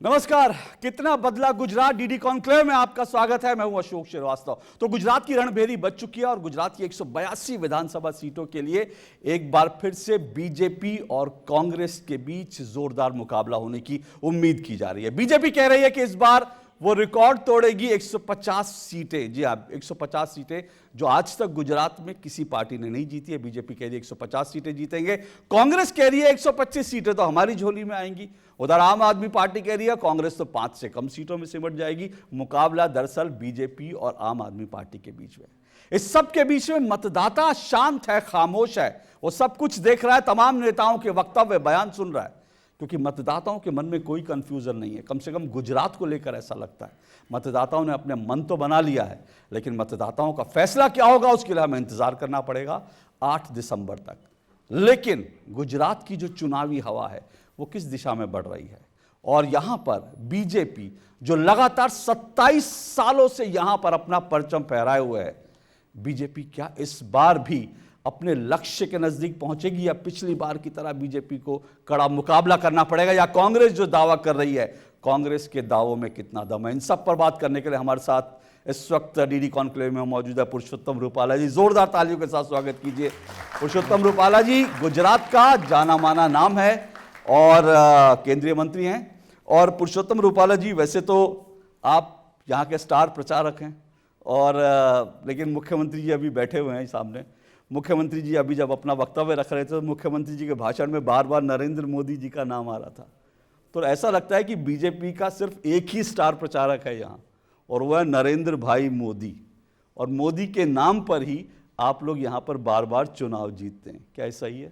नमस्कार। कितना बदला गुजरात डीडी कॉन्क्लेव में आपका स्वागत है। मैं हूं अशोक श्रीवास्तव। तो गुजरात की रणभेरी बज चुकी है और गुजरात की 182 विधानसभा सीटों के लिए एक बार फिर से बीजेपी और कांग्रेस के बीच जोरदार मुकाबला होने की उम्मीद की जा रही है। बीजेपी कह रही है कि इस बार वो रिकॉर्ड तोड़ेगी 150 सीटें। जी हाँ, 150 सीटें जो आज तक गुजरात में किसी पार्टी ने नहीं जीती है। बीजेपी कह रही है 150 सीटें जीतेंगे। कांग्रेस कह रही है 125 सीटें तो हमारी झोली में आएंगी। उधर आम आदमी पार्टी कह रही है कांग्रेस तो 5 से कम सीटों में सिमट जाएगी। मुकाबला दरअसल बीजेपी और आम आदमी पार्टी के बीच में। इस सब के बीच में मतदाता शांत है, खामोश है। वो सब कुछ देख रहा है, तमाम नेताओं के वक्तव्य बयान सुन रहा है, क्योंकि मतदाताओं के मन में कोई कंफ्यूजन नहीं है। कम से कम गुजरात को लेकर ऐसा लगता है। मतदाताओं ने अपने मन तो बना लिया है, लेकिन मतदाताओं का फैसला क्या होगा उसके लिए हमें इंतजार करना पड़ेगा 8 दिसंबर तक। लेकिन गुजरात की जो चुनावी हवा है वो किस दिशा में बढ़ रही है, और यहां पर बीजेपी जो लगातार 27 सालों से यहां पर अपना परचम फहराए हुए है, बीजेपी क्या इस बार भी अपने लक्ष्य के नजदीक पहुंचेगी, या पिछली बार की तरह बीजेपी को कड़ा मुकाबला करना पड़ेगा, या कांग्रेस जो दावा कर रही है, कांग्रेस के दावों में कितना दम है? इन सब पर बात करने के लिए हमारे साथ इस वक्त डीडी कॉन्क्लेव में मौजूद है पुरुषोत्तम रूपाला जी। जोरदार तालियों के साथ स्वागत कीजिए। पुरुषोत्तम रूपाला जी गुजरात का जाना माना नाम है और केंद्रीय मंत्री हैं। और पुरुषोत्तम रूपाला जी, वैसे तो आप यहाँ के स्टार प्रचारक हैं, और लेकिन मुख्यमंत्री जी अभी बैठे हुए हैं सामने। मुख्यमंत्री जी अभी जब अपना वक्तव्य रख रहे थे तो मुख्यमंत्री जी के भाषण में बार बार नरेंद्र मोदी जी का नाम आ रहा था। तो ऐसा लगता है कि बीजेपी का सिर्फ एक ही स्टार प्रचारक है यहाँ, और वह है नरेंद्र भाई मोदी। और मोदी के नाम पर ही आप लोग यहाँ पर बार बार चुनाव जीतते हैं। क्या ऐसा ही है?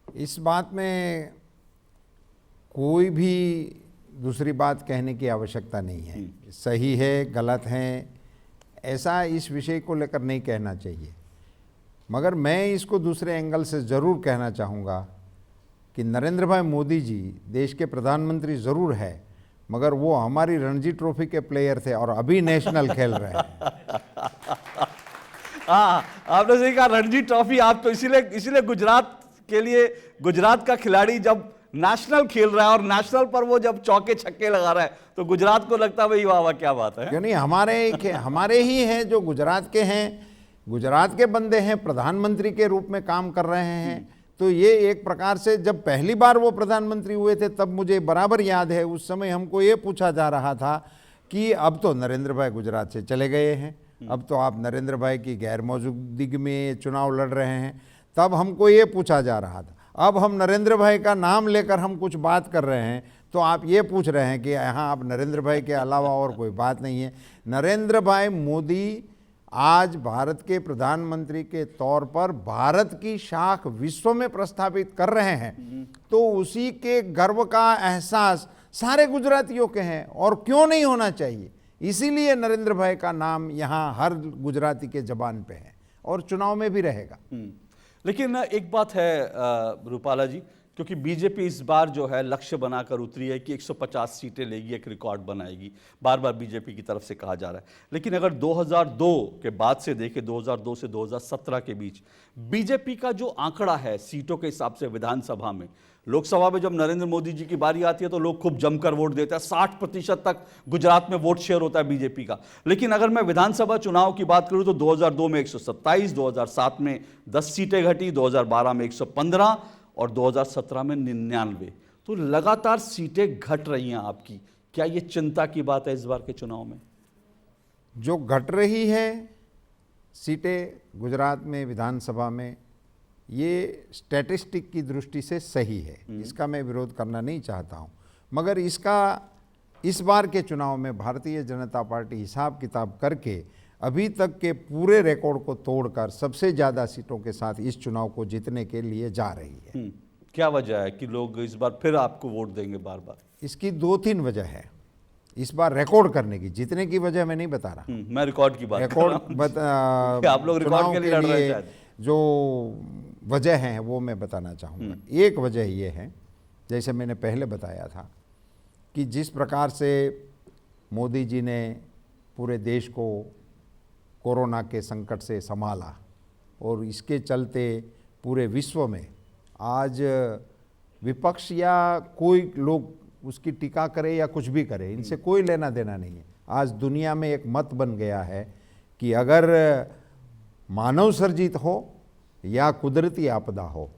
इस बात में कोई भी दूसरी बात कहने की आवश्यकता नहीं है। सही है, गलत है, ऐसा इस विषय को लेकर नहीं कहना चाहिए। मगर मैं इसको दूसरे एंगल से ज़रूर कहना चाहूँगा कि नरेंद्र भाई मोदी जी देश के प्रधानमंत्री ज़रूर है, मगर वो हमारी रणजी ट्रॉफी के प्लेयर थे और अभी नेशनल खेल रहे हैं। हाँ, आपने सही कहा, रणजी ट्रॉफी। आप तो इसीलिए गुजरात के लिए, गुजरात का खिलाड़ी जब नेशनल खेल रहा है और नेशनल पर वो जब चौके छक्के लगा रहा है तो गुजरात को लगता है भाई वाह वाह क्या बात है। क्यों नहीं, हमारे ही हैं जो गुजरात के हैं, गुजरात के बंदे हैं, प्रधानमंत्री के रूप में काम कर रहे हैं। तो ये एक प्रकार से जब पहली बार वो प्रधानमंत्री हुए थे तब मुझे बराबर याद है, उस समय हमको ये पूछा जा रहा था कि अब तो नरेंद्र भाई गुजरात से चले गए हैं, अब तो आप नरेंद्र भाई की गैर मौजूदगी में चुनाव लड़ रहे हैं। तब हमको ये पूछा जा रहा था। अब हम नरेंद्र भाई का नाम लेकर हम कुछ बात कर रहे हैं तो आप ये पूछ रहे हैं कि यहाँ आप नरेंद्र भाई के अलावा और कोई बात नहीं है। नरेंद्र भाई मोदी आज भारत के प्रधानमंत्री के तौर पर भारत की शाख विश्व में प्रस्थापित कर रहे हैं, तो उसी के गर्व का एहसास सारे गुजरातियों के हैं, और क्यों नहीं होना चाहिए। इसीलिए नरेंद्र भाई का नाम यहाँ हर गुजराती के जबान पे है और चुनाव में भी रहेगा। लेकिन एक बात है रूपाला जी, क्योंकि बीजेपी इस बार जो है लक्ष्य बनाकर उतरी है कि 150 सीटें लेगी, एक रिकॉर्ड बनाएगी, बार बार बीजेपी की तरफ से कहा जा रहा है। लेकिन अगर 2002 के बाद से देखें, 2002 से 2017 के बीच बीजेपी का जो आंकड़ा है सीटों के हिसाब से विधानसभा में, लोकसभा में जब नरेंद्र मोदी जी की बारी आती है तो लोग खूब जमकर वोट देते हैं, 60% तक गुजरात में वोट शेयर होता है बीजेपी का। लेकिन अगर मैं विधानसभा चुनाव की बात करूं तो 2002 में 127, 2007 में 10 सीटें घटी, 2012 में 115 और 2017 में 99। तो लगातार सीटें घट रही हैं आपकी। क्या ये चिंता की बात है इस बार के चुनाव में? जो घट रही है सीटें गुजरात में विधानसभा में, ये स्टैटिस्टिक की दृष्टि से सही है, इसका मैं विरोध करना नहीं चाहता हूँ। मगर इसका इस बार के चुनाव में भारतीय जनता पार्टी हिसाब किताब करके अभी तक के पूरे रिकॉर्ड को तोड़कर सबसे ज़्यादा सीटों के साथ इस चुनाव को जीतने के लिए जा रही है। क्या वजह है कि लोग इस बार फिर आपको वोट देंगे बार बार? इसकी 2-3 वजह है इस बार रिकॉर्ड करने की। जीतने की वजह मैं नहीं बता रहा, मैं रिकॉर्ड की बात आप लोग रिकॉर्ड के लिए लड़ रहे हैं। जो वजह हैं वो मैं बताना चाहूँगा। एक वजह ये है, जैसे मैंने पहले बताया था, कि जिस प्रकार से मोदी जी ने पूरे देश को कोरोना के संकट से संभाला, और इसके चलते पूरे विश्व में आज विपक्ष या कोई लोग उसकी टीका करे या कुछ भी करे, इनसे कोई लेना देना नहीं है। आज दुनिया में एक मत बन गया है कि अगर मानव सर्जित हो या कुदरती आपदा हो,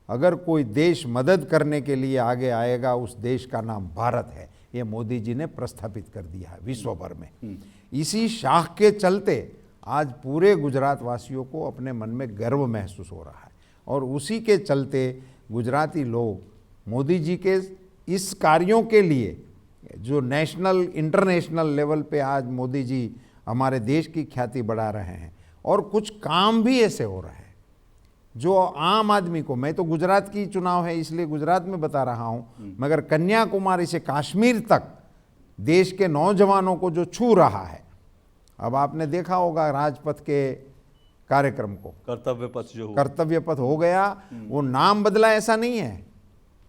अगर कोई देश मदद करने के लिए आगे आएगा, उस देश का नाम भारत है। ये मोदी जी ने प्रस्थापित कर दिया है विश्व भर में। इसी शाख के चलते आज पूरे गुजरात वासियों को अपने मन में गर्व महसूस हो रहा है, और उसी के चलते गुजराती लोग मोदी जी के इस कार्यों के लिए जो नेशनल इंटरनेशनल लेवल पे आज मोदी जी हमारे देश की ख्याति बढ़ा रहे हैं, और कुछ काम भी ऐसे हो रहे हैं जो आम आदमी को, मैं तो गुजरात की चुनाव है इसलिए गुजरात में बता रहा हूं, मगर कन्याकुमारी से कश्मीर तक देश के नौजवानों को जो छू रहा है। अब आपने देखा होगा राजपथ के कार्यक्रम को, कर्तव्य पथ जो कर्तव्य पथ हो गया, वो नाम बदला ऐसा नहीं है।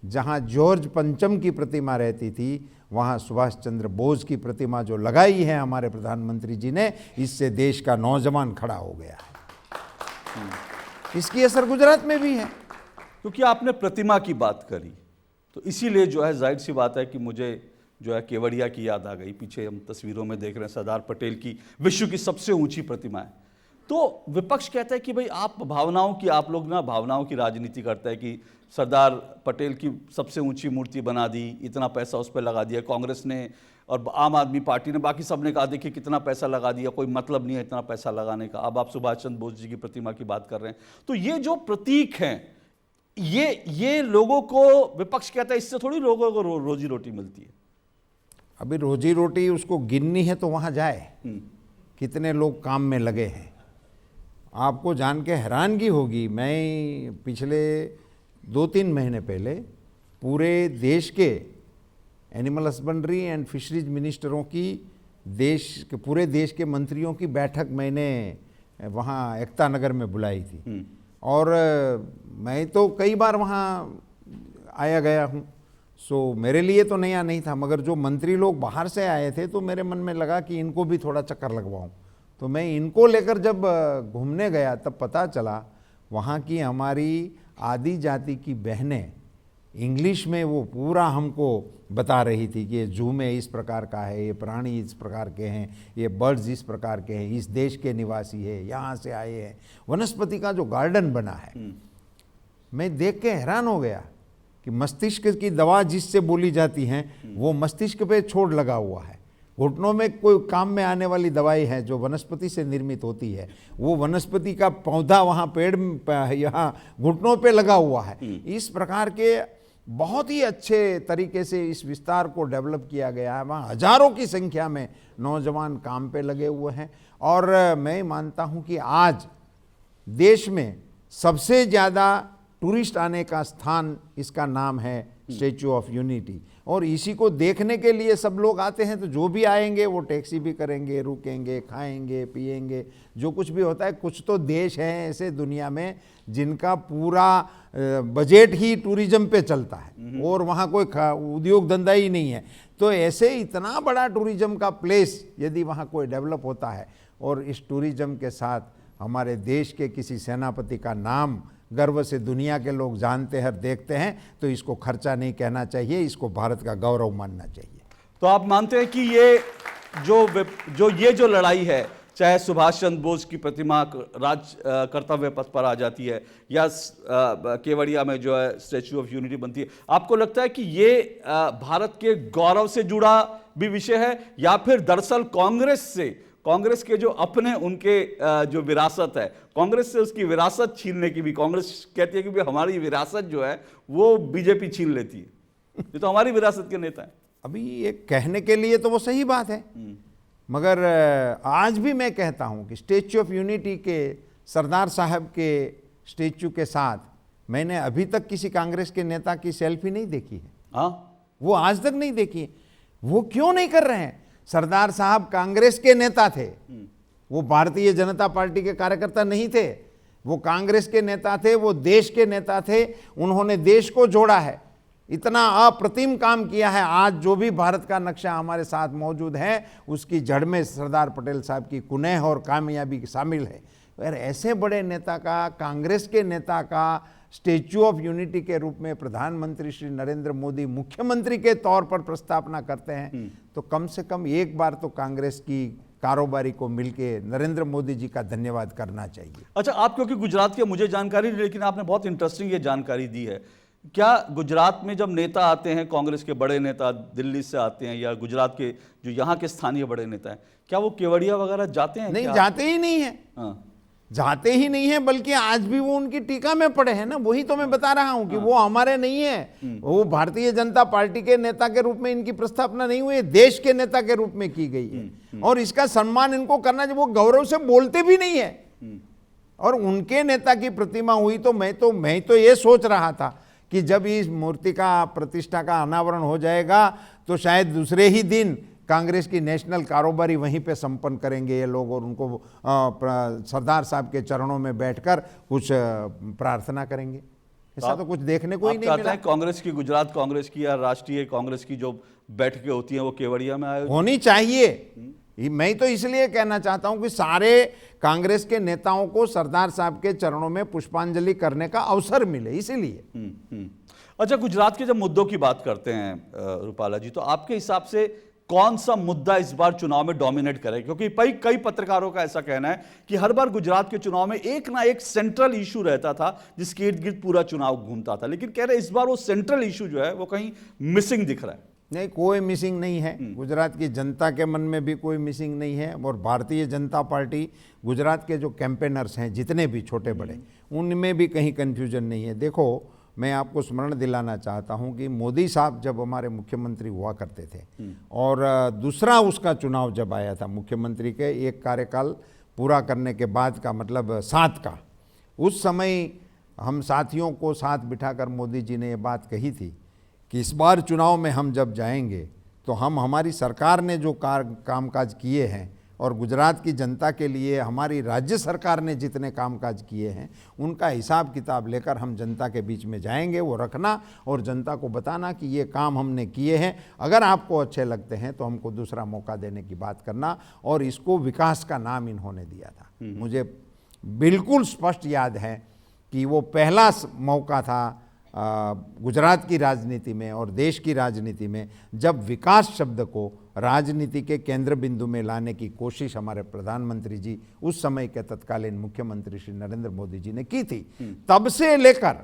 जहां जॉर्ज पंचम की प्रतिमा रहती थी, वहां सुभाष चंद्र बोस की प्रतिमा जो लगाई है हमारे प्रधानमंत्री जी ने, इससे देश का नौजवान खड़ा हो गया है। इसकी असर गुजरात में भी है। क्योंकि आपने प्रतिमा की बात करी, तो इसीलिए जो है जाहिर सी बात है कि मुझे जो है केवड़िया की याद आ गई। पीछे हम तस्वीरों में देख रहे हैं सरदार पटेल की विश्व की सबसे ऊंची प्रतिमा है। तो विपक्ष कहता है कि भाई आप लोग ना भावनाओं की राजनीति करते हैं कि सरदार पटेल की सबसे ऊंची मूर्ति बना दी, इतना पैसा उस पर लगा दिया कांग्रेस ने और आम आदमी पार्टी ने, बाकी सब ने कहा देखिए कितना पैसा लगा दिया, कोई मतलब नहीं है इतना पैसा लगाने का। अब आप सुभाष चंद्र बोस जी की प्रतिमा की बात कर रहे हैं। तो ये जो प्रतीक हैं, ये लोगों को, विपक्ष कहता है इससे थोड़ी लोगों को रोजी रोटी मिलती है। अभी रोजी रोटी उसको गिननी है तो वहां जाए, कितने लोग काम में लगे हैं। आपको जान के हैरानगी होगी, मैं पिछले 2-3 महीने पहले पूरे देश के एनिमल हस्बेंड्री एंड फिशरीज मिनिस्टरों की पूरे देश के मंत्रियों की बैठक मैंने वहाँ एकता नगर में बुलाई थी, और मैं तो कई बार वहाँ आया गया हूँ, सो मेरे लिए तो नया नहीं था, मगर जो मंत्री लोग बाहर से आए थे तो मेरे मन में लगा कि इनको भी थोड़ा चक्कर लगवाऊँ। तो मैं इनको लेकर जब घूमने गया तब पता चला वहाँ की हमारी आदि जाति की बहनें इंग्लिश में वो पूरा हमको बता रही थी कि ये जू में इस प्रकार का है, ये प्राणी इस प्रकार के हैं, ये बर्ड्स इस प्रकार के हैं, इस देश के निवासी है, यहाँ से आए हैं। वनस्पति का जो गार्डन बना है, मैं देख के हैरान हो गया कि मस्तिष्क की दवा जिससे बोली जाती है वो मस्तिष्क पे छोड़ लगा हुआ है। घुटनों में कोई काम में आने वाली दवाई है जो वनस्पति से निर्मित होती है, वो वनस्पति का पौधा वहाँ पेड़ यहाँ घुटनों पे लगा हुआ है। इस प्रकार के बहुत ही अच्छे तरीके से इस विस्तार को डेवलप किया गया है। वहाँ हजारों की संख्या में नौजवान काम पे लगे हुए हैं, और मैं मानता हूँ कि आज देश में सबसे ज़्यादा टूरिस्ट आने का स्थान, इसका नाम है स्टैच्यू ऑफ यूनिटी, और इसी को देखने के लिए सब लोग आते हैं। तो जो भी आएंगे वो टैक्सी भी करेंगे, रुकेंगे, खाएंगे, पिएंगे, जो कुछ भी होता है। कुछ तो देश हैं ऐसे दुनिया में जिनका पूरा बजट ही टूरिज्म पे चलता है, और वहाँ कोई उद्योग धंधा ही नहीं है। तो ऐसे इतना बड़ा टूरिज्म का प्लेस यदि वहाँ कोई डेवलप होता है, और इस टूरिज्म के साथ हमारे देश के किसी सेनापति का नाम गर्व से दुनिया के लोग जानते हैं, देखते हैं, तो इसको खर्चा नहीं कहना चाहिए, इसको भारत का गौरव मानना चाहिए। तो आप मानते हैं कि ये जो लड़ाई है, चाहे सुभाष चंद्र बोस की प्रतिमा कर्तव्य पथ पर आ जाती है या केवड़िया में जो है स्टैच्यू ऑफ यूनिटी बनती है, आपको लगता है कि ये भारत के गौरव से जुड़ा भी विषय है, या फिर दरअसल कांग्रेस के जो अपने उनके जो विरासत है, कांग्रेस से उसकी विरासत छीनने की भी कांग्रेस कहती है कि भी हमारी विरासत जो है वो बीजेपी छीन लेती है, ये तो हमारी विरासत के नेता हैं। अभी ये कहने के लिए तो वो सही बात है, मगर आज भी मैं कहता हूं कि स्टैच्यू ऑफ यूनिटी के सरदार साहब के स्टैच्यू के साथ मैंने अभी तक किसी कांग्रेस के नेता की सेल्फी नहीं देखी है। हाँ, वो आज तक नहीं देखी है। वो क्यों नहीं कर रहे हैं? सरदार साहब कांग्रेस के नेता थे, वो भारतीय जनता पार्टी के कार्यकर्ता नहीं थे, वो कांग्रेस के नेता थे, वो देश के नेता थे। उन्होंने देश को जोड़ा है, इतना अप्रतिम काम किया है। आज जो भी भारत का नक्शा हमारे साथ मौजूद है, उसकी जड़ में सरदार पटेल साहब की कुनेह और कामयाबी शामिल है। और ऐसे बड़े नेता का, कांग्रेस के नेता का स्टेच्यू ऑफ यूनिटी के रूप में प्रधानमंत्री श्री नरेंद्र मोदी मुख्यमंत्री के तौर पर प्रस्तावना करते हैं, तो कम से कम एक बार तो कांग्रेस की कारोबारी को मिलके नरेंद्र मोदी जी का धन्यवाद करना चाहिए। अच्छा, आप क्योंकि गुजरात के मुझे जानकारी नहीं, लेकिन आपने बहुत इंटरेस्टिंग ये जानकारी दी है। क्या गुजरात में जब नेता आते हैं, कांग्रेस के बड़े नेता दिल्ली से आते हैं या गुजरात के जो यहाँ के स्थानीय बड़े नेता हैं, क्या वो केवड़िया वगैरह जाते हैं? नहीं, जाते ही नहीं है। हाँ। जाते ही नहीं है, बल्कि आज भी वो उनकी टीका में पड़े हैं ना। वही तो मैं बता रहा हूं कि वो हमारे नहीं है, वो भारतीय जनता पार्टी के नेता के रूप में इनकी प्रस्थापना नहीं हुई है, देश के नेता के रूप में की गई है। और इसका सम्मान इनको करना चाहिए। वो गौरव से बोलते भी नहीं है। और उनके नेता की प्रतिमा हुई तो मैं तो ये सोच रहा था कि जब इस मूर्ति का प्रतिष्ठा का अनावरण हो जाएगा तो शायद दूसरे ही दिन कांग्रेस की नेशनल कारोबारी वहीं पे संपन्न करेंगे ये लोग, और उनको सरदार साहब के चरणों में बैठकर कुछ प्रार्थना करेंगे। ऐसा तो कुछ देखने को ही नहीं मिला। कांग्रेस की, गुजरात कांग्रेस की या राष्ट्रीय कांग्रेस की जो बैठकें होती हैं वो केवड़िया में आयोजित होनी चाहिए। मैं तो इसलिए कहना चाहता हूं कि सारे कांग्रेस के नेताओं को सरदार साहब के चरणों में पुष्पांजलि करने का अवसर मिले, इसीलिए। अच्छा, गुजरात के जब मुद्दों की बात करते हैं रूपाला जी, तो आपके हिसाब से कौन सा मुद्दा इस बार चुनाव में डोमिनेट करे? क्योंकि कई पत्रकारों का ऐसा कहना है कि हर बार गुजरात के चुनाव में एक ना एक सेंट्रल इशू रहता था जिसके इर्द गिर्द पूरा चुनाव घूमता था, लेकिन कह रहे इस बार वो सेंट्रल इशू जो है वो कहीं मिसिंग दिख रहा है। नहीं, कोई मिसिंग नहीं है। गुजरात की जनता के मन में भी कोई मिसिंग नहीं है। और भारतीय जनता पार्टी, गुजरात के जो कैंपेनर्स हैं जितने भी छोटे बड़े, उनमें भी कहीं कन्फ्यूजन नहीं है। देखो, मैं आपको स्मरण दिलाना चाहता हूं कि मोदी साहब जब हमारे मुख्यमंत्री हुआ करते थे और दूसरा उसका चुनाव जब आया था मुख्यमंत्री के एक कार्यकाल पूरा करने के बाद का, मतलब 7 का, उस समय हम साथियों को साथ बिठाकर मोदी जी ने ये बात कही थी कि इस बार चुनाव में हम जब जाएंगे तो हम, हमारी सरकार ने जो कामकाज किए हैं और गुजरात की जनता के लिए हमारी राज्य सरकार ने जितने कामकाज किए हैं उनका हिसाब किताब लेकर हम जनता के बीच में जाएंगे। वो रखना और जनता को बताना कि ये काम हमने किए हैं, अगर आपको अच्छे लगते हैं तो हमको दूसरा मौका देने की बात करना। और इसको विकास का नाम इन्होंने दिया था। मुझे बिल्कुल स्पष्ट याद है कि वो पहला मौका था गुजरात की राजनीति में और देश की राजनीति में जब विकास शब्द को राजनीति के केंद्र बिंदु में लाने की कोशिश हमारे प्रधानमंत्री जी, उस समय के तत्कालीन मुख्यमंत्री श्री नरेंद्र मोदी जी ने की थी। तब से लेकर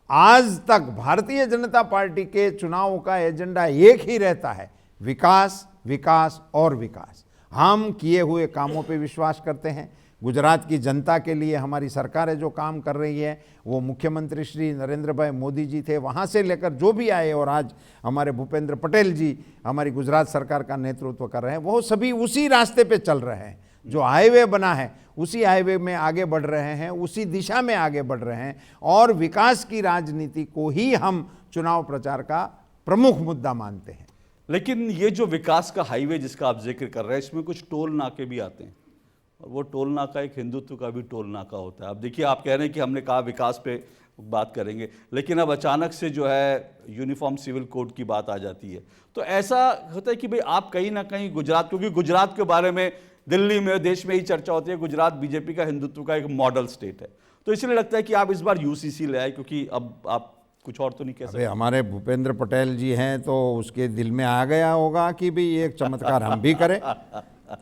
आज तक भारतीय जनता पार्टी के चुनावों का एजेंडा एक ही रहता है, विकास, विकास और विकास। हम किए हुए कामों पे विश्वास करते हैं। गुजरात की जनता के लिए हमारी सरकारें जो काम कर रही है, वो मुख्यमंत्री श्री नरेंद्र भाई मोदी जी थे, वहाँ से लेकर जो भी आए, और आज हमारे भूपेंद्र पटेल जी हमारी गुजरात सरकार का नेतृत्व कर रहे हैं, वो सभी उसी रास्ते पे चल रहे हैं। जो हाईवे बना है उसी हाईवे में आगे बढ़ रहे हैं, उसी दिशा में आगे बढ़ रहे हैं। और विकास की राजनीति को ही हम चुनाव प्रचार का प्रमुख मुद्दा मानते हैं। लेकिन ये जो विकास का हाईवे जिसका आप जिक्र कर रहे हैं, इसमें कुछ टोल नाके भी आते हैं, और वो टोल नाका एक हिंदुत्व का भी टोल नाका होता है। अब देखिए, आप कह रहे हैं कि हमने कहा विकास पे बात करेंगे, लेकिन अब अचानक से जो है यूनिफॉर्म सिविल कोड की बात आ जाती है। तो ऐसा होता है कि भाई आप कहीं ना कहीं गुजरात, क्योंकि गुजरात के बारे में दिल्ली में, देश में ही चर्चा होती है, गुजरात बीजेपी का हिंदुत्व का एक मॉडल स्टेट है, तो इसलिए लगता है कि आप इस बार यूसीसी ले आए, क्योंकि अब आप कुछ और तो नहीं कह सकते। हमारे भूपेंद्र पटेल जी हैं तो उसके दिल में आ गया होगा कि भी एक चमत्कार हम भी करें,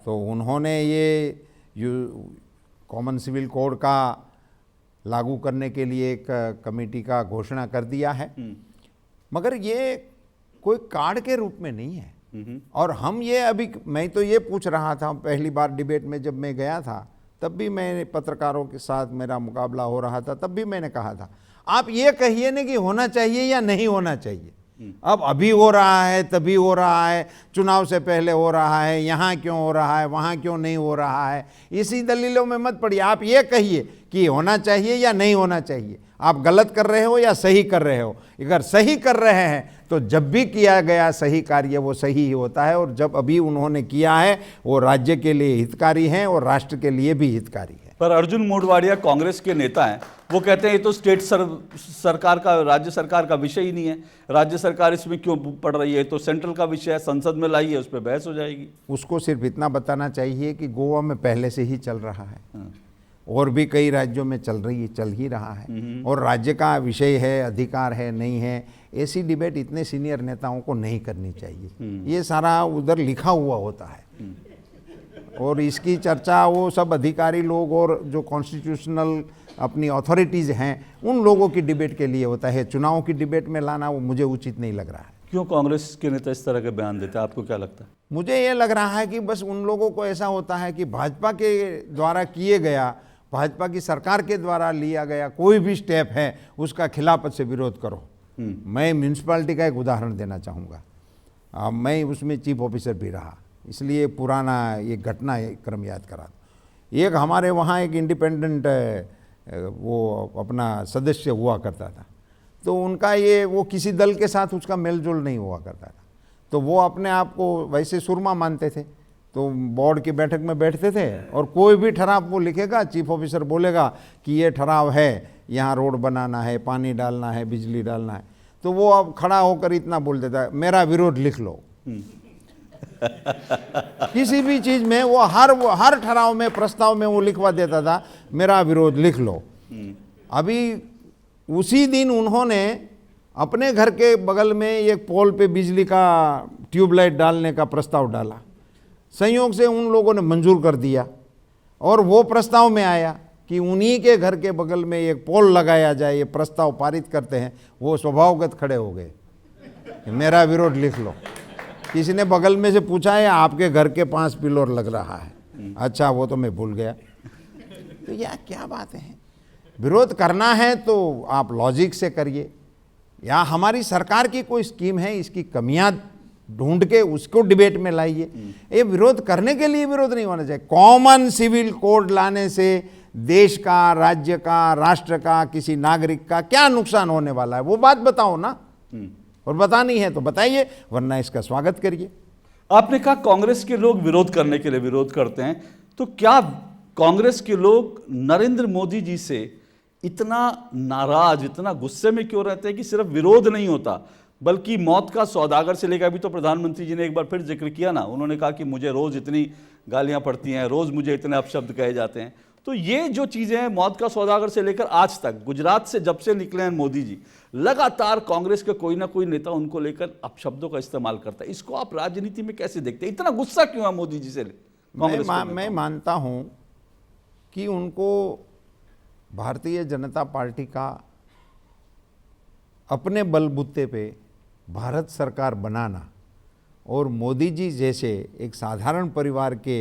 तो उन्होंने ये कॉमन सिविल कोड का लागू करने के लिए एक कमेटी का घोषणा कर दिया है। मगर ये कोई कार्ड के रूप में नहीं है। और हम ये अभी, मैं तो ये पूछ रहा था पहली बार डिबेट में जब मैं गया था, तब भी मैं पत्रकारों के साथ मेरा मुकाबला हो रहा था, तब भी मैंने कहा था आप ये कहिए ना कि होना चाहिए या नहीं होना चाहिए। अब अभी हो रहा है, तभी हो रहा है, चुनाव से पहले हो रहा है, यहाँ क्यों हो रहा है, वहाँ क्यों नहीं हो रहा है, इसी दलीलों में मत पड़िए। आप ये कहिए कि होना चाहिए या नहीं होना चाहिए, आप गलत कर रहे हो या सही कर रहे हो। अगर सही कर रहे हैं तो जब भी किया गया सही कार्य वो सही ही होता है, और जब अभी उन्होंने किया है वो राज्य के लिए हितकारी हैं और राष्ट्र के लिए भी हितकारी है। पर अर्जुन मोढवाडिया कांग्रेस के नेता हैं, वो कहते हैं ये तो स्टेट सरकार का, राज्य सरकार का विषय ही नहीं है, राज्य सरकार इसमें क्यों पड़ रही है, तो सेंट्रल का विषय है, संसद में लाइए, उस पर बहस हो जाएगी। उसको सिर्फ इतना बताना चाहिए कि गोवा में पहले से ही चल रहा है, और भी कई राज्यों में चल ही रहा है। और राज्य का विषय है, अधिकार है, नहीं है, ऐसी डिबेट इतने सीनियर नेताओं को नहीं करनी चाहिए। ये सारा उधर लिखा हुआ होता है और इसकी चर्चा वो सब अधिकारी लोग और जो कॉन्स्टिट्यूशनल अपनी अथॉरिटीज़ हैं उन लोगों की डिबेट के लिए होता है। चुनाव की डिबेट में लाना वो मुझे उचित नहीं लग रहा है। क्यों कांग्रेस के नेता इस तरह के बयान देते हैं, आपको क्या लगता है? मुझे ये लग रहा है कि बस उन लोगों को ऐसा होता है कि भाजपा के द्वारा किए गया, भाजपा की सरकार के द्वारा लिया गया कोई भी स्टेप है उसका खिलाफत से विरोध करो। मैं म्यूनसिपालिटी का एक उदाहरण देना चाहूँगा। मैं उसमें चीफ ऑफिसर भी रहा, इसलिए पुराना एक घटना क्रम याद करा। एक हमारे वहाँ एक इंडिपेंडेंट वो अपना सदस्य हुआ करता था, तो उनका ये वो किसी दल के साथ उसका मेलजोल नहीं हुआ करता था, तो वो अपने आप को वैसे सुरमा मानते थे। तो बोर्ड की बैठक में बैठते थे और कोई भी ठराव वो लिखेगा, चीफ ऑफिसर बोलेगा कि ये ठराव है, यहाँ रोड बनाना है, पानी डालना है, बिजली डालना है, तो वो अब खड़ा होकर इतना बोल देता है, मेरा विरोध लिख लो। किसी भी चीज में वो हर ठराव में, प्रस्ताव में वो लिखवा देता था, मेरा विरोध लिख लो। अभी उसी दिन उन्होंने अपने घर के बगल में एक पोल पे बिजली का ट्यूबलाइट डालने का प्रस्ताव डाला। संयोग से उन लोगों ने मंजूर कर दिया और वो प्रस्ताव में आया कि उन्हीं के घर के बगल में एक पोल लगाया जाए, ये प्रस्ताव पारित करते हैं। वो स्वभावगत खड़े हो गए, मेरा विरोध लिख लो। किसी ने बगल में से पूछा है आपके घर के 5 पिलर लग रहा है, अच्छा वो तो मैं भूल गया। तो यह क्या बात है? विरोध करना है तो आप लॉजिक से करिए, या हमारी सरकार की कोई स्कीम है इसकी कमियां ढूंढ के उसको डिबेट में लाइए। ये विरोध करने के लिए विरोध नहीं होना चाहिए। कॉमन सिविल कोड लाने से देश का, राज्य का, राष्ट्र का, किसी नागरिक का क्या नुकसान होने वाला है वो बात बताओ ना, और बतानी है तो बताइए, वरना इसका स्वागत करिए। आपने कहा कांग्रेस के लोग विरोध करने के लिए विरोध करते हैं, तो क्या कांग्रेस के लोग नरेंद्र मोदी जी से इतना नाराज, इतना गुस्से में क्यों रहते हैं कि सिर्फ विरोध नहीं होता बल्कि मौत का सौदागर से लेकर, अभी तो प्रधानमंत्री जी ने एक बार फिर जिक्र किया ना, उन्होंने कहा कि मुझे रोज इतनी गालियां पड़ती हैं, रोज मुझे इतने अपशब्द कहे जाते हैं। तो ये जो चीजें हैं, मौत का सौदागर से लेकर आज तक, गुजरात से जब से निकले हैं मोदी जी, लगातार कांग्रेस के कोई ना कोई नेता उनको लेकर अपशब्दों का इस्तेमाल करता है। इसको आप राजनीति में कैसे देखते हैं? इतना गुस्सा क्यों है मोदी जी से कांग्रेस? मैं मानता हूं कि उनको भारतीय जनता पार्टी का अपने बलबूते पे भारत सरकार बनाना और मोदी जी जैसे एक साधारण परिवार के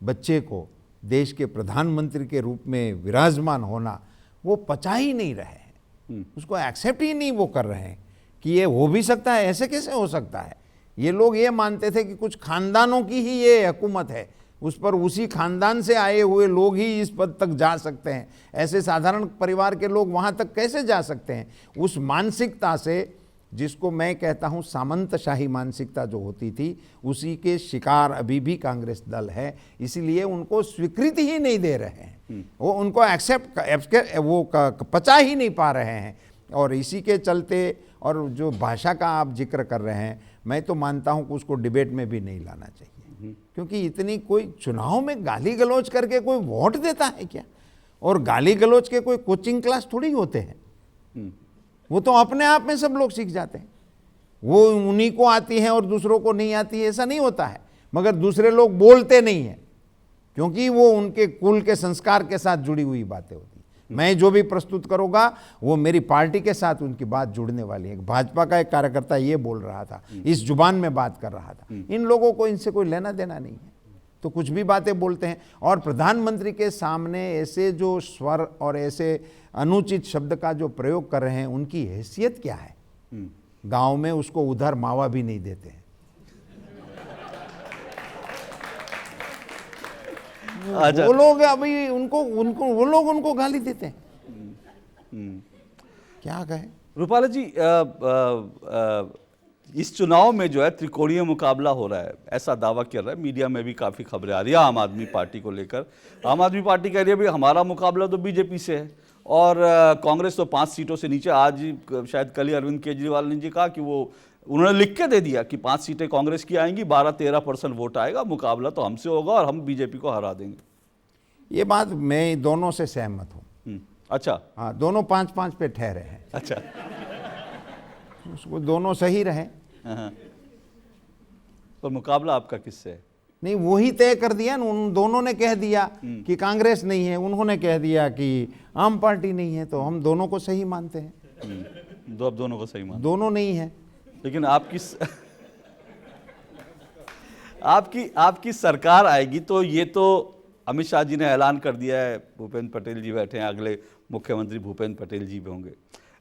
बच्चे को देश के प्रधानमंत्री के रूप में विराजमान होना वो पचा ही नहीं रहे हैं, उसको एक्सेप्ट ही नहीं वो कर रहे हैं कि ये हो भी सकता है। ऐसे कैसे हो सकता है? ये लोग ये मानते थे कि कुछ खानदानों की ही ये हुकूमत है, उस पर उसी खानदान से आए हुए लोग ही इस पद तक जा सकते हैं। ऐसे साधारण परिवार के लोग वहाँ तक कैसे जा सकते हैं? उस मानसिकता से, जिसको मैं कहता हूँ सामंतशाही मानसिकता जो होती थी, उसी के शिकार अभी भी कांग्रेस दल है। इसीलिए उनको स्वीकृति ही नहीं दे रहे हैं, वो उनको एक्सेप्ट वो पचा ही नहीं पा रहे हैं। और इसी के चलते, और जो भाषा का आप जिक्र कर रहे हैं, मैं तो मानता हूँ कि उसको डिबेट में भी नहीं लाना चाहिए, क्योंकि इतनी कोई चुनाव में गाली गलौज करके कोई वोट देता है क्या? और गाली गलौज के कोई कोचिंग क्लास थोड़ी होते हैं, वो तो अपने आप में सब लोग सीख जाते हैं। वो उन्हीं को आती है और दूसरों को नहीं आती है, ऐसा नहीं होता है। मगर दूसरे लोग बोलते नहीं हैं क्योंकि वो उनके कुल के संस्कार के साथ जुड़ी हुई बातें होती हैं। मैं जो भी प्रस्तुत करूंगा वो मेरी पार्टी के साथ उनकी बात जुड़ने वाली है। भाजपा का एक कार्यकर्ता ये बोल रहा था, इस जुबान में बात कर रहा था। इन लोगों को इनसे कोई लेना देना नहीं है, तो कुछ भी बातें बोलते हैं। और प्रधानमंत्री के सामने ऐसे जो स्वर और ऐसे अनुचित शब्द का जो प्रयोग कर रहे हैं, उनकी हैसियत क्या है? गांव में उसको उधर मावा भी नहीं देते हैं। वो लोग अभी वो लोग उनको गाली देते हैं। क्या कहें? रूपाला जी, इस चुनाव में जो है त्रिकोणीय मुकाबला हो रहा है, ऐसा दावा कर रहा है, मीडिया में भी काफ़ी खबरें आ रही है आम आदमी पार्टी को लेकर। आम आदमी पार्टी कह रही है भाई हमारा मुकाबला तो बीजेपी से है, और कांग्रेस तो 5 सीटों से नीचे। आज शायद कल ही अरविंद केजरीवाल ने जी कहा कि वो उन्होंने लिख के दे दिया कि 5 सीटें कांग्रेस की आएंगी, 12-13% वोट आएगा, मुकाबला तो हमसे होगा और हम बीजेपी को हरा देंगे। ये बात मैं दोनों से सहमत हूँ। अच्छा। हाँ, दोनों 5-5 पे ठहरे हैं, अच्छा। उसको दोनों सही रहे। हाँ। तो मुकाबला आपका किससे है? नहीं, वही तय कर दिया ना, उन दोनों ने कह दिया कि कांग्रेस नहीं है, उन्होंने कह दिया कि आम पार्टी नहीं है, तो हम दोनों को सही मानते हैं। अब दोनों को सही मान, दोनों नहीं है। लेकिन आपकी सरकार आएगी तो ये तो अमित शाह जी ने ऐलान कर दिया है, भूपेंद्र पटेल जी बैठे हैं, अगले मुख्यमंत्री भूपेंद्र पटेल जी भी होंगे।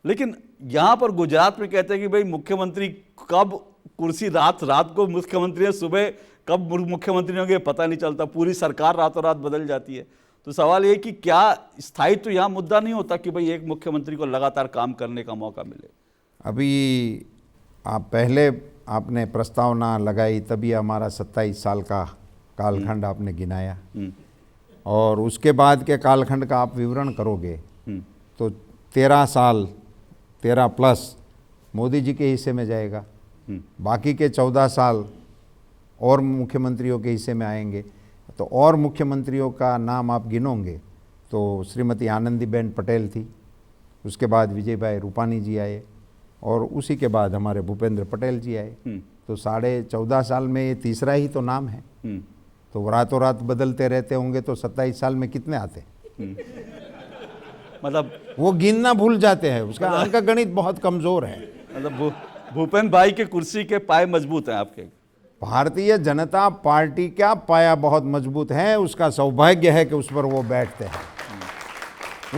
लेकिन यहाँ पर गुजरात में कहते हैं कि भाई मुख्यमंत्री कब कुर्सी रात को मुख्यमंत्री है, सुबह कब मुख्यमंत्री होंगे पता नहीं चलता, पूरी सरकार रातों रात बदल जाती है। तो सवाल ये कि क्या स्थायित्व तो यहाँ मुद्दा नहीं होता कि भाई एक मुख्यमंत्री को लगातार काम करने का मौका मिले? अभी आप पहले आपने प्रस्तावना लगाई, तभी हमारा 27 साल का कालखंड आपने गिनाया, और उसके बाद के कालखंड का आप विवरण करोगे तो 13 साल 13+ मोदी जी के हिस्से में जाएगा, बाकी के 14 साल और मुख्यमंत्रियों के हिस्से में आएंगे। तो और मुख्यमंत्रियों का नाम आप गिनोगे तो श्रीमती आनंदीबेन पटेल थी, उसके बाद विजय भाई रूपानी जी आए, और उसी के बाद हमारे भूपेंद्र पटेल जी आए। तो 14.5 साल में ये तीसरा ही तो नाम है। तो वो रातों रात बदलते रहते होंगे तो 27 साल में कितने आते? मतलब वो गिनना भूल जाते हैं, उसका अंक गणित बहुत कमजोर है। मतलब भूपेंद्र भाई के कुर्सी के पाए मजबूत हैं आपके? भारतीय जनता पार्टी का पाया बहुत मजबूत है, उसका सौभाग्य है कि उस पर वो बैठते हैं,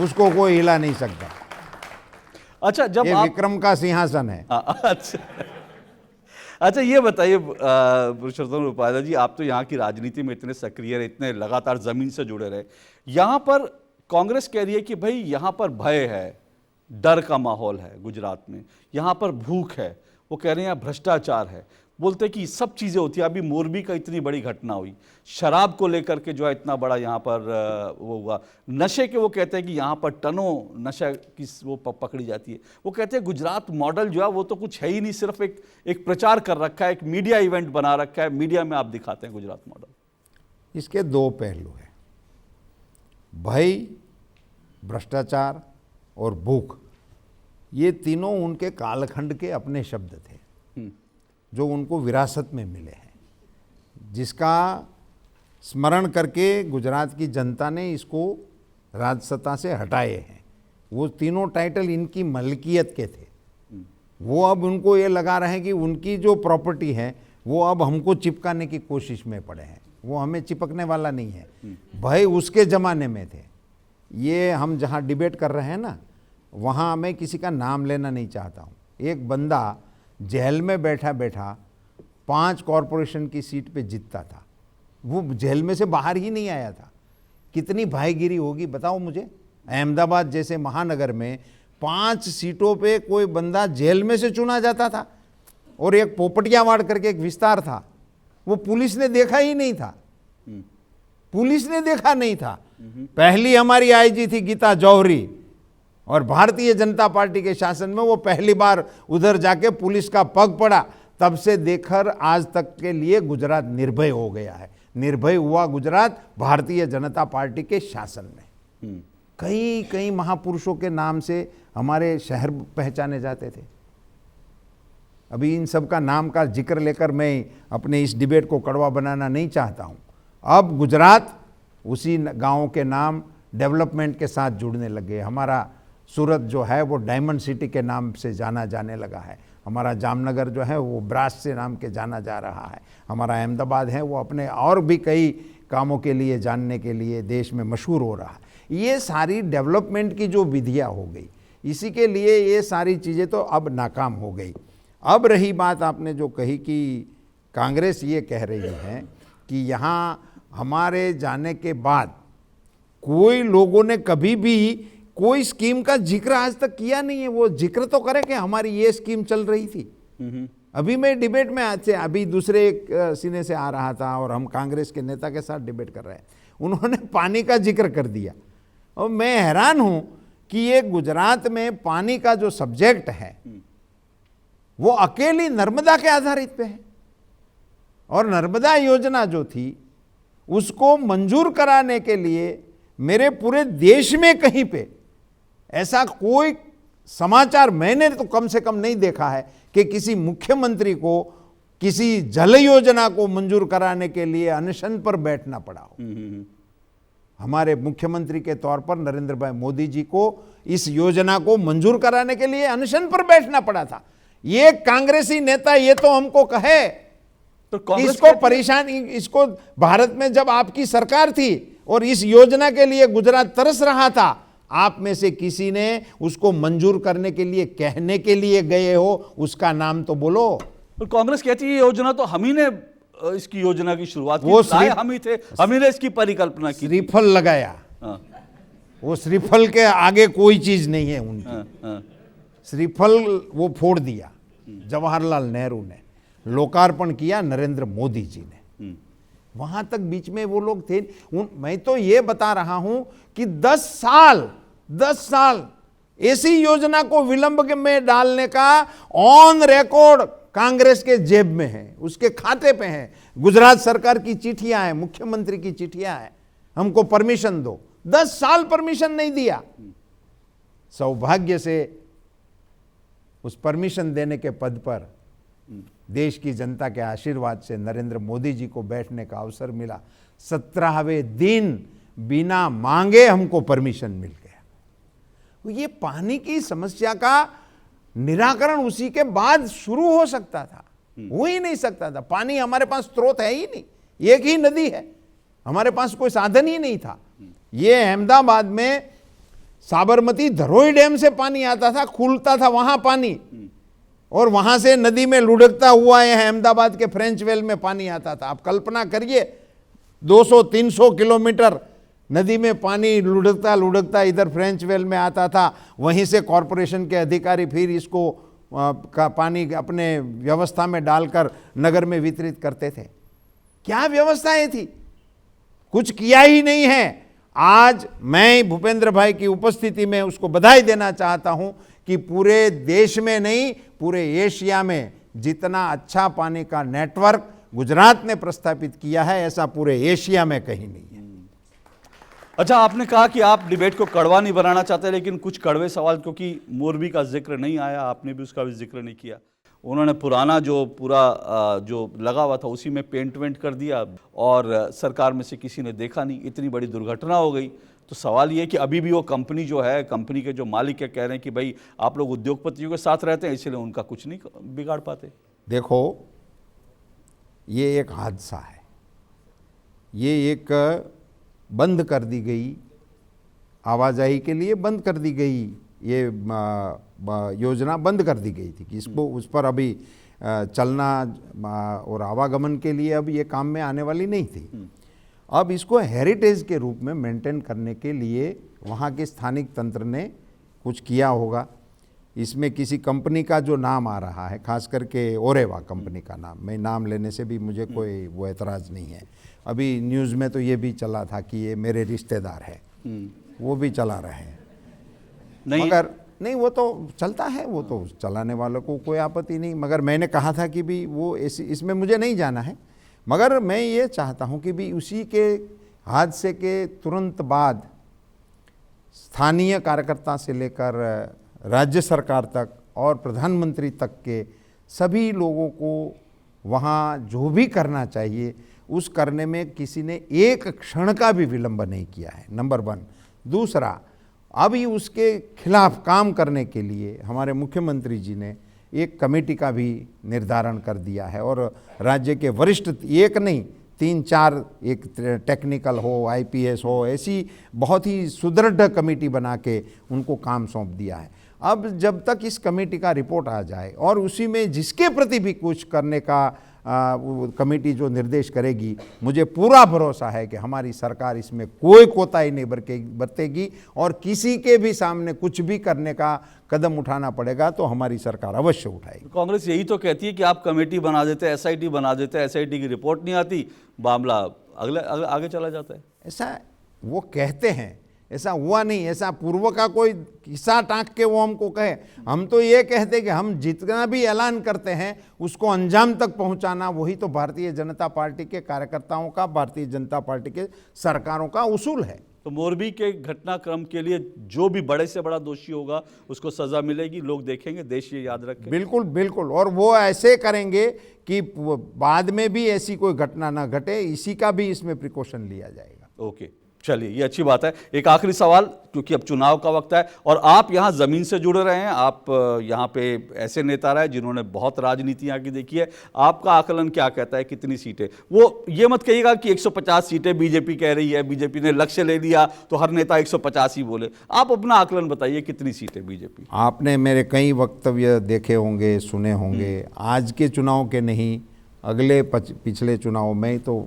उसको कोई हिला नहीं सकता। अच्छा, जब ये आप विक्रम का सिंहासन है। अच्छा, ये बताइए पुरुषोत्तम उपाध्याय जी, आप तो यहाँ की राजनीति में इतने सक्रिय रहे, इतने लगातार जमीन से जुड़े रहे, यहाँ पर कांग्रेस कह रही है कि भाई यहाँ पर भय है, डर का माहौल है गुजरात में, यहाँ पर भूख है, वो कह रहे हैं भ्रष्टाचार है, बोलते हैं कि सब चीज़ें होती है। अभी मोरबी का इतनी बड़ी घटना हुई, शराब को लेकर के जो है इतना बड़ा यहाँ पर वो हुआ, नशे के वो कहते हैं कि यहाँ पर टनों नशा की वो पकड़ी जाती है। वो कहते हैं गुजरात मॉडल जो है वो तो कुछ है ही नहीं, सिर्फ एक प्रचार कर रखा है, एक मीडिया इवेंट बना रखा है, मीडिया में आप दिखाते हैं गुजरात मॉडल। इसके दो पहलू हैं, भय, भ्रष्टाचार और भूख। ये तीनों उनके कालखंड के अपने शब्द थे जो उनको विरासत में मिले हैं, जिसका स्मरण करके गुजरात की जनता ने इसको राजसत्ता से हटाए हैं। वो तीनों टाइटल इनकी मलकियत के थे, वो अब उनको ये लगा रहे हैं कि उनकी जो प्रॉपर्टी है वो अब हमको चिपकाने की कोशिश में पड़े हैं, वो हमें चिपकने वाला नहीं है। भय उसके ज़माने में थे। ये हम जहाँ डिबेट कर रहे हैं ना, वहाँ मैं किसी का नाम लेना नहीं चाहता हूँ। एक बंदा जेल में बैठा बैठा 5 कॉरपोरेशन की सीट पे जीतता था, वो जेल में से बाहर ही नहीं आया था। कितनी भाईगिरी होगी बताओ मुझे। अहमदाबाद जैसे महानगर में 5 सीटों पे कोई बंदा जेल में से चुना जाता था, और एक पोपटियावाड़ करके एक विस्तार था, वो पुलिस ने देखा ही नहीं था, पुलिस ने देखा नहीं था। पहली हमारी आईजी थी गीता जौहरी, और भारतीय जनता पार्टी के शासन में वो पहली बार उधर जाके पुलिस का पग पड़ा। तब से देखकर आज तक के लिए गुजरात निर्भय हो गया है। निर्भय हुआ गुजरात भारतीय जनता पार्टी के शासन में। कई कई महापुरुषों के नाम से हमारे शहर पहचाने जाते थे। अभी इन सब का नाम का जिक्र लेकर मैं अपने इस डिबेट को कड़वा बनाना नहीं चाहता हूँ। अब गुजरात उसी गाँव के नाम डेवलपमेंट के साथ जुड़ने लगे। हमारा सूरत जो है वो डायमंड सिटी के नाम से जाना जाने लगा है, हमारा जामनगर जो है वो ब्रास से नाम के जाना जा रहा है, हमारा अहमदाबाद है वो अपने और भी कई कामों के लिए जानने के लिए देश में मशहूर हो रहा है। ये सारी डेवलपमेंट की जो विधियाँ हो गई, इसी के लिए ये सारी चीज़ें तो अब नाकाम हो गई। अब रही बात आपने जो कही कि कांग्रेस ये कह रही है कि यहाँ हमारे जाने के बाद कोई लोगों ने कभी भी कोई स्कीम का जिक्र आज तक किया नहीं है। वो जिक्र तो करें कि हमारी ये स्कीम चल रही थी। अभी मैं डिबेट में अभी दूसरे एक सीने से आ रहा था और हम कांग्रेस के नेता के साथ डिबेट कर रहे हैं, उन्होंने पानी का जिक्र कर दिया, और मैं हैरान हूं कि ये गुजरात में पानी का जो सब्जेक्ट है वो अकेली नर्मदा के आधारित पे है, और नर्मदा योजना जो थी उसको मंजूर कराने के लिए मेरे पूरे देश में कहीं पे ऐसा कोई समाचार मैंने तो कम से कम नहीं देखा है कि किसी मुख्यमंत्री को किसी जल योजना को मंजूर कराने के लिए अनशन पर बैठना पड़ा हो। हमारे मुख्यमंत्री के तौर पर नरेंद्र भाई मोदी जी को इस योजना को मंजूर कराने के लिए अनशन पर बैठना पड़ा था। ये कांग्रेसी नेता ये तो हमको कहे, तो कांग्रेस इसको परेशानी, इसको भारत में जब आपकी सरकार थी और इस योजना के लिए गुजरात तरस रहा था, आप में से किसी ने उसको मंजूर करने के लिए कहने के लिए गए हो, उसका नाम तो बोलो। तो कांग्रेस कहती है ये योजना तो हम ही ने इसकी योजना की शुरुआत की, वो लाए हम ही थे, हम ही ने इसकी परिकल्पना की। श्रीफल लगाया, हाँ, वो श्रीफल के आगे कोई चीज नहीं है उनकी। हाँ, हाँ। श्रीफल वो फोड़ दिया जवाहरलाल नेहरू ने, लोकार्पण किया नरेंद्र मोदी जी ने। वहां तक बीच में वो लोग थे। मैं तो ये बता रहा हूं कि 10 साल ऐसी योजना को विलंब में डालने का ऑन रिकॉर्ड कांग्रेस के जेब में है, उसके खाते पे है। गुजरात सरकार की चिट्ठियां हैं, मुख्यमंत्री की चिट्ठियां हैं, हमको परमिशन दो। 10 साल परमिशन नहीं दिया। सौभाग्य से उस परमिशन देने के पद पर देश की जनता के आशीर्वाद से नरेंद्र मोदी जी को बैठने का अवसर मिला। 17वें दिन बिना मांगे हमको परमिशन मिल गया। ये पानी की समस्या का निराकरण उसी के बाद शुरू हो सकता था, हो ही नहीं सकता था। पानी हमारे पास स्रोत है ही नहीं, एक ही नदी है, हमारे पास कोई साधन ही नहीं था। ये अहमदाबाद में साबरमती धरोई डैम से पानी आता था, खुलता था वहां पानी, और वहां से नदी में लुढ़कता हुआ यह अहमदाबाद के फ्रेंच वेल में पानी आता था। आप कल्पना करिए, 200-300 किलोमीटर नदी में पानी लुढ़कता लुढ़कता इधर फ्रेंच वेल में आता था। वहीं से कॉरपोरेशन के अधिकारी फिर इसको का पानी अपने व्यवस्था में डालकर नगर में वितरित करते थे। क्या व्यवस्थाएं थी? कुछ किया ही नहीं है। आज मैं भूपेंद्र भाई की उपस्थिति में उसको बधाई देना चाहता हूं कि पूरे देश में नहीं, पूरे एशिया में जितना अच्छा पानी का नेटवर्क गुजरात ने प्रस्तापित किया है, ऐसा पूरे एशिया में कहीं नहीं है। अच्छा, आपने कहा कि आप डिबेट को कड़वा नहीं बनाना चाहते, लेकिन कुछ कड़वे सवाल, क्योंकि मोरबी का जिक्र नहीं आया, आपने भी उसका भी जिक्र नहीं किया। उन्होंने पुराना जो पूरा जो लगा हुआ था उसी में पेंट वेंट कर दिया, और सरकार में से किसी ने देखा नहीं, इतनी बड़ी दुर्घटना हो गई। तो सवाल ये कि अभी भी वो कंपनी जो है, कंपनी के जो मालिक है, कह रहे हैं कि भाई आप लोग उद्योगपतियों के साथ रहते हैं, इसलिए उनका कुछ नहीं बिगाड़ पाते। देखो, ये एक हादसा है, ये एक बंद कर दी गई, आवाजाही के लिए बंद कर दी गई, ये योजना बंद कर दी गई थी कि इसको उस पर अभी चलना और आवागमन के लिए अब ये काम में आने वाली नहीं थी। अब इसको हेरिटेज के रूप में मेंटेन करने के लिए वहाँ के स्थानिक तंत्र ने कुछ किया होगा। इसमें किसी कंपनी का जो नाम आ रहा है, खास करके ओरेवा कंपनी का नाम, मैं नाम लेने से भी मुझे कोई वो एतराज़ नहीं है। अभी न्यूज़ में तो ये भी चला था कि ये मेरे रिश्तेदार है, वो भी चला रहे हैं। नहीं, मगर नहीं, वो तो चलता है, वो तो चलाने वालों को कोई आपत्ति नहीं। मगर मैंने कहा था कि भी वो ऐसी, इसमें मुझे नहीं जाना है, मगर मैं ये चाहता हूँ कि भी उसी के हादसे के तुरंत बाद स्थानीय कार्यकर्ता से लेकर राज्य सरकार तक और प्रधानमंत्री तक के सभी लोगों को वहाँ जो भी करना चाहिए उस करने में किसी ने एक क्षण का भी विलंब नहीं किया है, नंबर 1। दूसरा, अभी उसके खिलाफ काम करने के लिए हमारे मुख्यमंत्री जी ने एक कमेटी का भी निर्धारण कर दिया है, और राज्य के वरिष्ठ, एक नहीं 3-4, एक टेक्निकल हो, IPS हो, ऐसी बहुत ही सुदृढ़ कमेटी बना के उनको काम सौंप दिया है। अब जब तक इस कमेटी का रिपोर्ट आ जाए और उसी में जिसके प्रति भी कुछ करने का कमेटी जो निर्देश करेगी, मुझे पूरा भरोसा है कि हमारी सरकार इसमें कोई कोताही नहीं बरतेगी, और किसी के भी सामने कुछ भी करने का कदम उठाना पड़ेगा तो हमारी सरकार अवश्य उठाएगी। कांग्रेस यही तो कहती है कि आप कमेटी बना देते, SIT बना देते, SIT की रिपोर्ट नहीं आती, मामला आगे चला जाता है। ऐसा वो कहते हैं, ऐसा हुआ नहीं, ऐसा पूर्व का कोई किस्सा टाँक के वो हमको कहे। हम तो ये कहते कि हम जितना भी ऐलान करते हैं उसको अंजाम तक पहुंचाना, वही तो भारतीय जनता पार्टी के कार्यकर्ताओं का, भारतीय जनता पार्टी के सरकारों का उसूल है। तो मोरबी के घटनाक्रम के लिए जो भी बड़े से बड़ा दोषी होगा उसको सजा मिलेगी, लोग देखेंगे, देश ये याद रखे। बिल्कुल बिल्कुल, और वो ऐसे करेंगे कि बाद में भी ऐसी कोई घटना ना घटे, इसी का भी इसमें प्रिकॉशन लिया जाएगा। ओके, चलिए, ये अच्छी बात है। एक आखिरी सवाल, क्योंकि अब चुनाव का वक्त है और आप यहाँ ज़मीन से जुड़े रहे हैं, आप यहाँ पे ऐसे नेता रहे जिन्होंने बहुत राजनीति यहाँ की देखी है, आपका आकलन क्या कहता है कितनी सीटें? वो ये मत कहिएगा कि 150 सीटें बीजेपी कह रही है, बीजेपी ने लक्ष्य ले लिया तो हर नेता 150 ही बोले। आप अपना आकलन बताइए, कितनी सीटें बीजेपी? आपने मेरे कई वक्तव्य देखे होंगे, सुने होंगे, आज के चुनाव के नहीं, अगले पिछले चुनाव में तो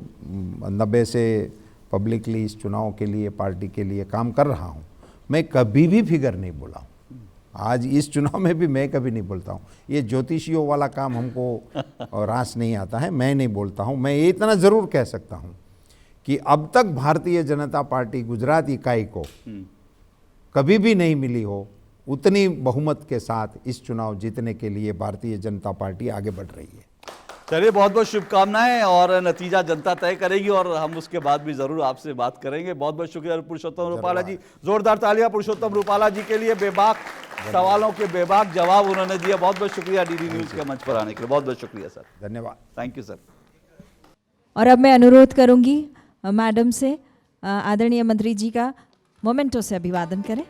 90 से पब्लिकली इस चुनाव के लिए, पार्टी के लिए काम कर रहा हूँ। मैं कभी भी फिगर नहीं बोला हूँ, आज इस चुनाव में भी मैं कभी नहीं बोलता हूँ। ये ज्योतिषियों वाला काम हमको रास नहीं आता है, मैं नहीं बोलता हूँ। मैं ये इतना ज़रूर कह सकता हूँ कि अब तक भारतीय जनता पार्टी गुजरात इकाई को कभी भी नहीं मिली हो उतनी बहुमत के साथ इस चुनाव जीतने के लिए भारतीय जनता पार्टी आगे बढ़ रही है। चलिए, बहुत बहुत शुभकामनाएं, और नतीजा जनता तय करेगी और हम उसके बाद भी जरूर आपसे बात करेंगे। बहुत बहुत शुक्रिया पुरुषोत्तम रूपाला जी, जोरदार तालियां पुरुषोत्तम रूपाला जी के लिए। बेबाक सवालों के बेबाक जवाब उन्होंने दिया। बहुत बहुत शुक्रिया डीडी न्यूज के मंच पर आने के लिए, बहुत बहुत शुक्रिया सर। धन्यवाद, थैंक यू सर। और अब मैं अनुरोध करूंगी मैडम से आदरणीय मंत्री जी का मोमेंटो से अभिवादन करें।